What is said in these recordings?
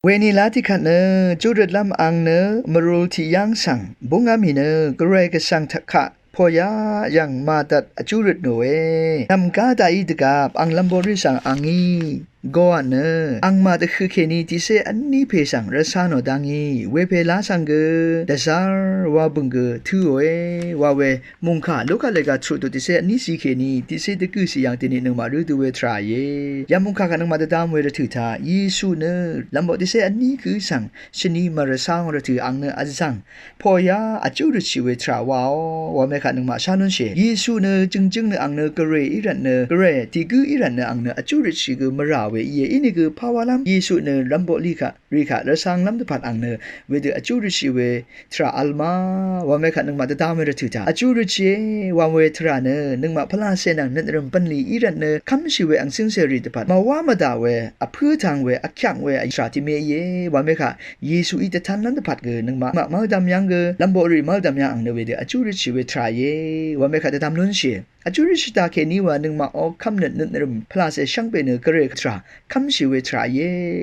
เวนีลาที่ขัดเนอจูดลำอังเนอมารูที่ยังสั่งบุงอามีเนอกระไรก็สั่งทักขะพอยายังมาตัดจูดหน่วยนำกาตาอีตกับอังลำบริสังอังอีก็อันเนออังมาตะคือเคนีที่เสอันนี้เพสังรัสานอดังอีเวเพลาสังเกดซาร์ว่าบุงเกทือเวว่าเวมุงขาลูกอะไรก็ทรูตัวที่เสอันนี้สีเคนีที่เสตะคือสีอย่างที่นี่นึงมาดูตัวเวทรายยามุงขากันนึงมาตะตามเวรถือท่าเยซูเนอลำบที่เสอันนี้คือสั่งชนีมารัสางรถืออังเนออันสั่งพอยาอจูรุชิเวทราวาวว่าไม่ขานึงมาชานุนเชเยซูเนอจึงเนออังเนอกระเรอีรันเนอกระเรที่คืออีรันเนออังเนออจูรุชิคือมราเวเยอินี่คือภาวะลำเยซูเนอลำบลิคะรัสางลำตะพัดอังเนอเวเดอจูรุชิเวทราอัลมาว่าไม่ขานึงมาตะตามเวรถือท่าอจูรุชิว่าเวทราเนอนึงมาพลาเซนังนั่นเริ่มปันลีอีรันเนอคำชิเวอังซิงเซรีตะพัดมาว่ามาดาเวอพื้ทางเวอขังเวอิสราติเมเยว่าไม่ขาเยซูอีตะทันนั่นตะพัดเกนึงมาดำยังเกลำบริมาดำยังอังเนเวเดอจูรุชิเวทราเยว่าไม่ขาตะตามลุนเชอจูริชิตาเคนีว่านึงมาออกคำนึงพลาเซช่างเป็นเกเรกทราคำชิเวทราเย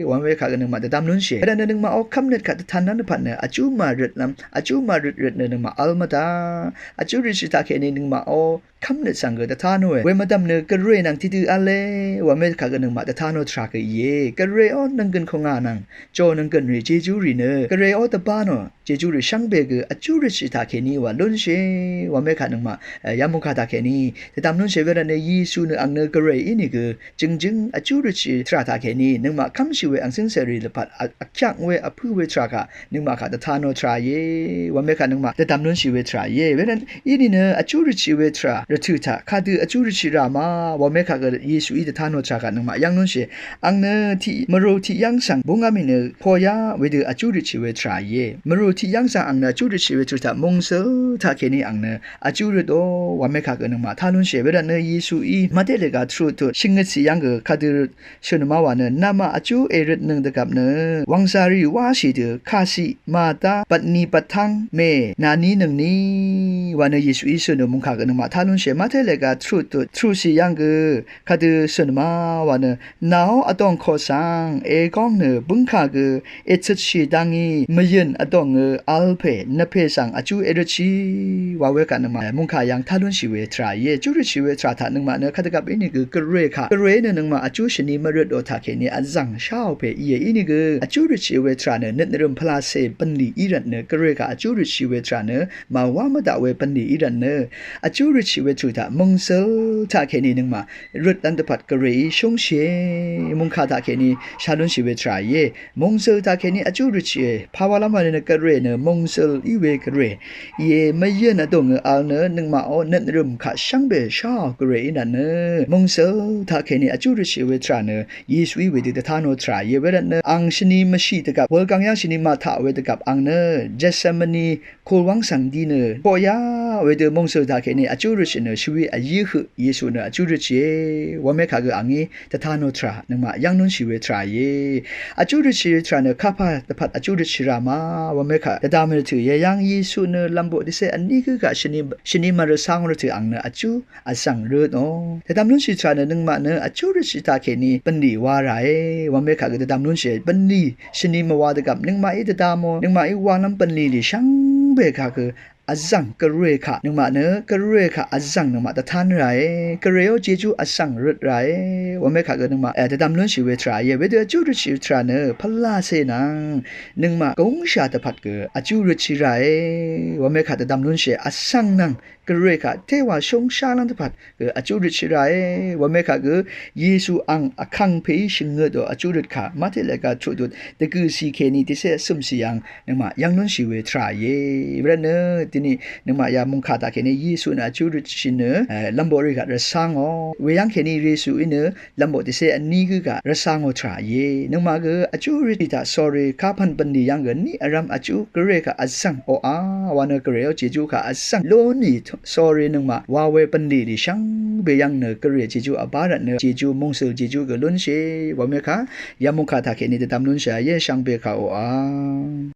วันเวขากันนึงมาแต่ตามนุนเชแต่นึงมาออกคำนึงขัดทันนั้นพันเนอจูมารึดลำอจูมารึดนึงมาอัลมาตาอจูริชิตาเคนีนึงมาออกคำนึงสังเกตทานเวมาดำเนเกเรนังที่ตืออะไรวันเวขากันนึงมาแต่ทานอทราเกเยเกเรอนังกันคงานังโจนังกันรีเจจูรีเนเกเรอตะบ้านอเจจูรีช่างเบกอจูริชิตาเคนีว่าลุนเชวันเวขานึงมายามุขาตาเคนีแต่ตามนู้นเชเวรในยีสูนอังเนกระไรอินี่คือจึงอจูรุชิทราตาเคนีนึงมาคำชิเวอังสิงเสรีละพัดอักขังเวอพูเวทรากะนึงมาขาดทานอทราเยวันเมขานึงมาแต่ตามนู้นชิเวทราเยเวรนอินี่เนอจูรุชิเวทราระถือท่าขาดอจูรุชิรามาวันเมขากะยีสูอีแต่ทานอทรากะนึงมายังนู้นเชอังเนที่มโรที่ยังสังบุงอามิเนพอยาเวเดอจูรุชิเวทราเยมโรที่ยังสังอังเนจูรุชิเวทรามงเซทาเคนีอังเนอจูรุโดวันเมขากะนึงมาทานุนเชเวรนเยซูอีมาเดเลกาทรูตุชิงเงสิยังกคาดิชนมาวันนามาอจูเอริดนึงตะกับเนวังซารีวาชีเดคาสิมาตาปัตนีปัทังเมนานีนึงนี้วันเยซูอีชนมุงขากนมาทาลุนเชมาเดเลกาทรูตุทรูสิยังกคาดิชนมาวันนาวอตองโคสังเอกองเนบุงขากเอชชีดังอีมยันอตองอัลเพนเพสังอจูเอรชีวาเวกันมามุงขายังทาลุนชิเวทรายจูริชิเวทราทานึงมาเนคัตกับอินี่คือกระเรค่ะกระเรเนนึงมาอจูชนีมาเรดโอทาเคนี่อันจังชาวเพอีอินี่คืออจูริชิเวทราเนนึเริ่มพลาเซปันลีอีรันเนกระเรค่ะอจูริชิเวทราเนมาว่ามาดาเวปันลีอีรันเนอจูริชิเวทรูตามงเซลทาเคนี่นึงมารุดอันตพัดกระเรชงเชมุงคาทาเคนี่ชาลุนชิเวทราเยมงเซลทาเคนี่อจูริชิภาวะละมาเนกระเรเนมงเซลอีเวกระเรเยไม่เยนอตงอัลเนนึงมาอนึเริ่มขาช่างเบชากระเรนันเนมงเซลทาเคนีอจูริชิเวทราเนยีสวีเวดิตทานอทราเยเวรเนอังชนีมชีตกับวอลกังยังชนีมาทาเวตกับอังเนเจสเมนีโคลวังสังดีเนปอยาเวเดมงเซลทาเคนีอจูริชิเนชวีอายีคือเยซูเนอจูริชิวเมคากอังอีตทานอทรานึงมายังนุนชิเวทราเยอจูริชิทราเนคาพาตพัดอจูริชิรามาวเมคาตดามเนถือยังเยซูเนลัมโบดิเซอันนี้คือกะชนีมารสังรถืออังเนอจูอสังเรโนแต่ตามนุ่นชิตราเนนึงมาเนอจูริชิตาเคนีปันดีวาไรวันเมฆาก็แต่ตามนุ่นเชปันดีชนีมาวาดกับนึงมาอีตตามอนึงมาอีวานัมปันลีดิช่างเบคาคืออาจังกระเรค่ะนึงมาเนอกระเรค่ะอาจังนึงมาแต่ท่านไรกระเรโอเจจูอาจังรถไรวันเมฆาก็นึงมาแต่ตามนุ่นชิเวทรายเวเดอจูริชิตราเนอพลาเซนังนึงมากงชาตพัดเกอจูริชิไรวันเมฆาแต่ตามนุ่นเชอาจังนังกระเรค่ะเทวาชงชาลันตพัดอจูริชิไรวันเมฆาก็เยซูอังอคังเพยชิงเงดอจูริค่ะมาเทเลกาทุดุตะกือซีเคนีที่เสสมสียังนึงมายังนุ่นชิเวทรายเวรเนอทีนี้นึกมายามุงคาตาเคนียีสุนอาจูริชินเนลัมโบริการะสังอเวยังเคนีเรซูอินเนลัมโบติเซอันนี้คือการะสังอทราเยนึกมาก็อาจูริตาสอรีคาพันปันดียังกันนี่อารามอาจูกเรกะอัสังโออาวานกเรอเจจูค่ะอัสังโลนี่สอรีนึกมาวาเวปันดีดิชังเบยังเนกเรเจจูอบาระเนเจจูมงเซเจจูกลุนเชวาเมคะยามุงคาตาเคนีตะตามลุนเชเยชังเบคาโออา